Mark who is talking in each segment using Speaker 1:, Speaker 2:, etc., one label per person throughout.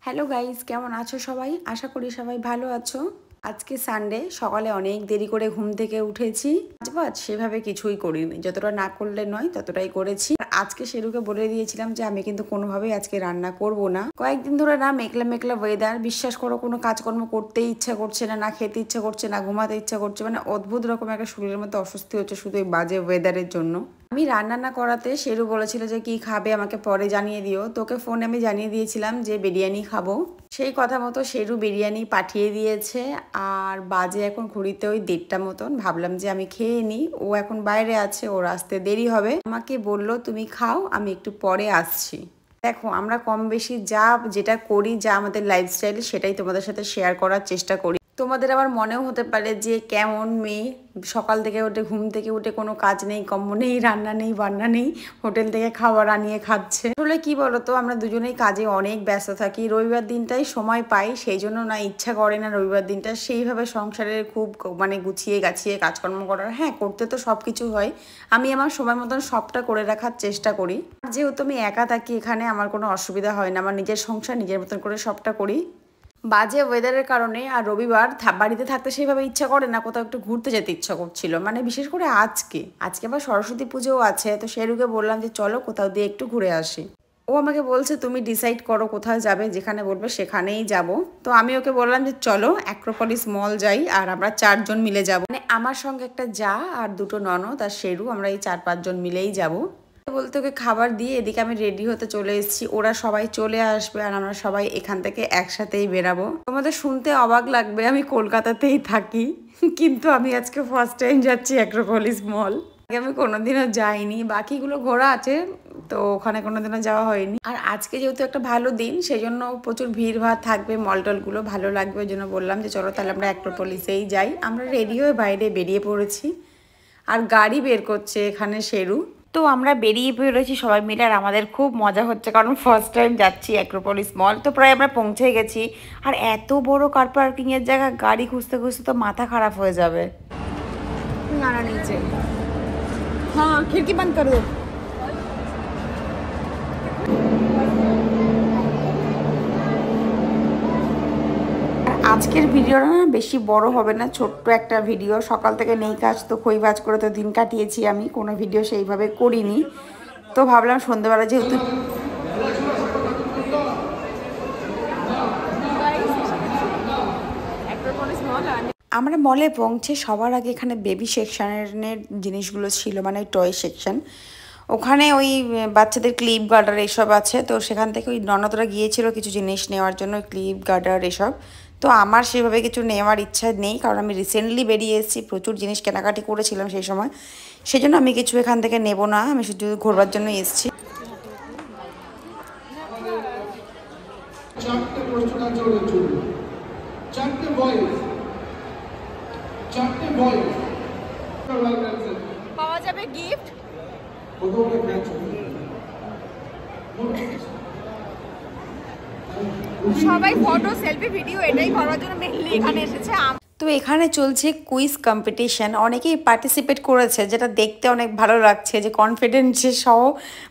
Speaker 1: Hello guys, কেমন আছো সবাই? আশা করি সবাই ভালো আছো। আজকে সানডে, সকালে অনেক দেরি করে ঘুম থেকে উঠেছি। কাজ সেভাবে কিছুই করিনি, যতটা না করলে নয় ততটাই করেছি। আজকে শেরুকে বলে দিয়েছিলাম যে আমি কিন্তু কোনোভাবেই আজকে রান্না করব না। কয়েকদিন ধরে না মেঘলা মেঘলা ওয়েদার, বিশ্বাস করো কোনো কাজকর্ম করতেই ইচ্ছা করছে না, না খেতে ইচ্ছা করছে না, ঘুমাতে ইচ্ছা করছে, মানে অদ্ভুত রকম একটা শরীরের মধ্যে অস্বস্তি হচ্ছে শুধু এই বাজে ওয়েদারের জন্য। আমি রান্না না করাতে শেরু বলেছিল যে কি খাবে আমাকে পরে জানিয়ে দিও। তোকে ফোনে আমি জানিয়ে দিয়েছিলাম যে বিরিয়ানি খাবো। সেই কথা মতো শেরু বিরিয়ানি পাঠিয়ে দিয়েছে। আর বাজে এখন ঘড়িতে ওই 1:30 মতন। ভাবলাম যে আমি খেয়ে নিই, ও এখন বাইরে আছে, ওর আসতে দেরি হবে। আমাকে বলল তুমি খাও, আমি একটু পরে আসছি। দেখো, আমরা কম বেশি যেটা করি, যা আমাদের লাইফস্টাইল, সেটাই তোমাদের সাথে শেয়ার করার চেষ্টা করি। তোমাদের আবার মনেও হতে পারে যে কেমন মেয়ে, সকাল থেকে উঠে ঘুম থেকে উঠে কোনো কাজ নেই, কম্ম নেই, রান্না নেই, বান্না নেই, হোটেল থেকে খাবার আনিয়ে খাচ্ছে। আসলে কি বলতো, আমরা দুজনেই কাজে অনেক ব্যস্ত থাকি। রবিবার দিনটাই সময় পাই, সেই জন্য না ইচ্ছা করে না রবিবার দিনটা সেইভাবে সংসারের খুব গুছিয়ে গাছিয়ে কাজকর্ম করার। হ্যাঁ, করতে তো সব কিছু হয়, আমি আমার সময় মতন সবটা করে রাখার চেষ্টা করি। যেহেতু আমি একা থাকি এখানে, আমার কোনো অসুবিধা হয় না, আমার নিজের সংসার নিজের মতন করে সবটা করি। বাজে ওয়েদারের কারণে আর রবিবার বাড়িতে থাকতে সেইভাবে ইচ্ছা করে না, কোথাও একটু ঘুরতে যেতে ইচ্ছা করছিল, মানে বিশেষ করে আজকে আবার সরস্বতী পুজোও আছে। তো শেরুকে বললাম যে চলো কোথাও দিয়ে একটু ঘুরে আসি। ও আমাকে বলছে তুমি ডিসাইড করো কোথায় যাবে, যেখানে বলবে সেখানেই যাব। তো আমি ওকে বললাম যে চলো অ্যাক্রোপলিস মল যাই, আর আমরা 4 জন মিলে যাব। মানে আমার সঙ্গে একটা যা আর 2টো ননদ আর শেরু, আমরা এই 4-5 জন মিলেই যাব। বলতে ওকে খাবার দিয়ে এদিকে আমি রেডি হতে চলে এসেছি। ওরা সবাই চলে আসবে আর আমরা সবাই এখান থেকে একসাথেই বেরাবো। তোমাদের শুনতে অবাক লাগবে, আমি কলকাতাতেই থাকি, কিন্তু আমি আজকে ফার্স্ট টাইম যাচ্ছি অ্যাক্রোপলিস মল। আমি কোনোদিনও যাইনি, বাকিগুলো ঘোরা আছে, তো ওখানে কোনোদিনও যাওয়া হয়নি। আর আজকে যেহেতু একটা ভালো দিন, সেই জন্য প্রচুর ভিড় ভাড় থাকবে, মল টলগুলো ভালো লাগবে, ওই জন্য বললাম যে চলো তাহলে আমরা অ্যাক্রোপলিসেই যাই। আমরা রেডি হয়ে বাইরে বেরিয়ে পড়েছি, আর গাড়ি বের করছে এখানে শেরু। তো আমরা বেরিয়ে পড়েছি সবাই মিলে, আর আমাদের খুব মজা হচ্ছে, কারণ ফার্স্ট টাইম যাচ্ছি অ্যাক্রোপলিস মল। তো প্রায় আমরা পৌঁছে গেছি, আর এত বড় কার পার্কিংয়ের জায়গা, গাড়ি খুঁজতে খুঁজতে তো মাথা খারাপ হয়ে যাবে। না না, নিচে। হ্যাঁ, খিড়কি বন্ধ করো। আজকের ভিডিওটা না বেশি বড় হবে না, ছোট্ট একটা ভিডিও। সকাল থেকে নেই কাজ, তো খই ভাজ করে তো দিন কাটিয়েছি, আমি কোনো ভিডিও সেইভাবে করিনি। তো ভাবলাম সন্ধ্যেবেলা যেহেতু আমরা মলে পৌঁছে সবার আগে এখানে বেবি সেকশনের জিনিসগুলো ছিল, মানে টয় সেকশন। ওখানে ওই বাচ্চাদের ক্লিপ গার্ডার এসব আছে, তো সেখান থেকে ওই ননদরা গিয়েছিল কিছু জিনিস নেওয়ার জন্য, ক্লিপ গার্ডার এসব। তো আমার সেভাবে কিছু নেওয়ার ইচ্ছা নেই, কারণ আমি রিসেন্টলি বেরিয়ে এসেছি, প্রচুর জিনিস কেনাকাটি করেছিলাম সেই সময়, সেই জন্য আমি কিছু এখান থেকে নেব না, আমি শুধু ঘোরবার জন্য এসেছি। পাওয়া যাবে গিফট। সবাই ফটো সেলফি ভিডিও এটাই করার জন্য মেনলি এখানে এসেছে। তো এখানে চলছে কুইজ কম্পিটিশন, অনেকেই পার্টিসিপেট করেছে, যেটা দেখতে অনেক ভালো লাগছে, যে কনফিডেন্সে সহ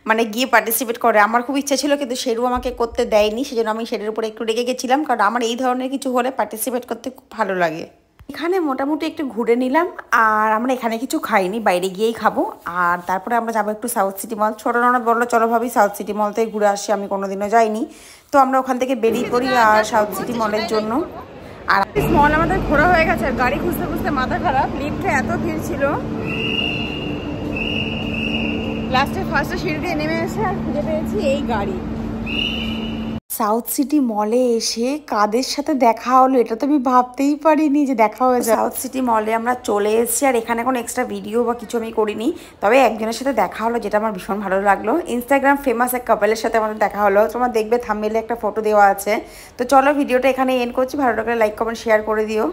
Speaker 1: মানে গিয়ে পার্টিসিপেট করে। আমার খুব ইচ্ছা ছিল, কিন্তু শেরু আমাকে করতে দেয়নি, সেজন্য আমি শেরুর উপরে একটু রেগে গেছিলাম, কারণ আমার এই ধরনের কিছু হলে পার্টিসিপেট করতে খুব ভালো লাগে। এখানে মোটামুটি একটু ঘুরে নিলাম, আর আমরা এখানে কিছু খাইনি, বাইরে গিয়েই খাবো। আর তারপরে আমরা যাবো একটু সাউথ সিটি মল। ছোটো ননদ বললো চলো ভাবি সাউথ সিটি মল থেকে ঘুরে আসি, আমি কোনোদিনও যাইনি। তো আমরা ওখান থেকে বেরিয়ে পড়ি আর সাউথ সিটি মলের জন্য। আর মল আমাদের ঘোরা হয়ে গেছে, আর গাড়ি খুঁজতে খুঁজতে মাথা খারাপ, লিফটে এত ভিড় ছিল, লাস্টে ফার্স্টে সিঁড়ি দিয়ে নেমে এসে আর খুঁজে পেয়েছি এই গাড়ি। সাউথ সিটি মলে এসে কাদের সাথে দেখা হলো, এটা তো আমি ভাবতেই পারিনি যে দেখা হয়ে যায়। সাউথ সিটি মলে আমরা চলে এসেছি, আর এখানে কোনো এক্সট্রা ভিডিও বা কিছু আমি করিনি, তবে একজনের সাথে দেখা হলো, যেটা আমার ভীষণ ভালো লাগলো। ইনস্টাগ্রাম ফেমাস এক কাপলের সাথে আমাদের দেখা হলো, তোমরা দেখবে থাম্বনেইলে একটা ফটো দেওয়া আছে। তো চলো ভিডিওটা এখানে এন্ড করছি, ভালো লাগলে লাইক কমেন্ট শেয়ার করে দিও।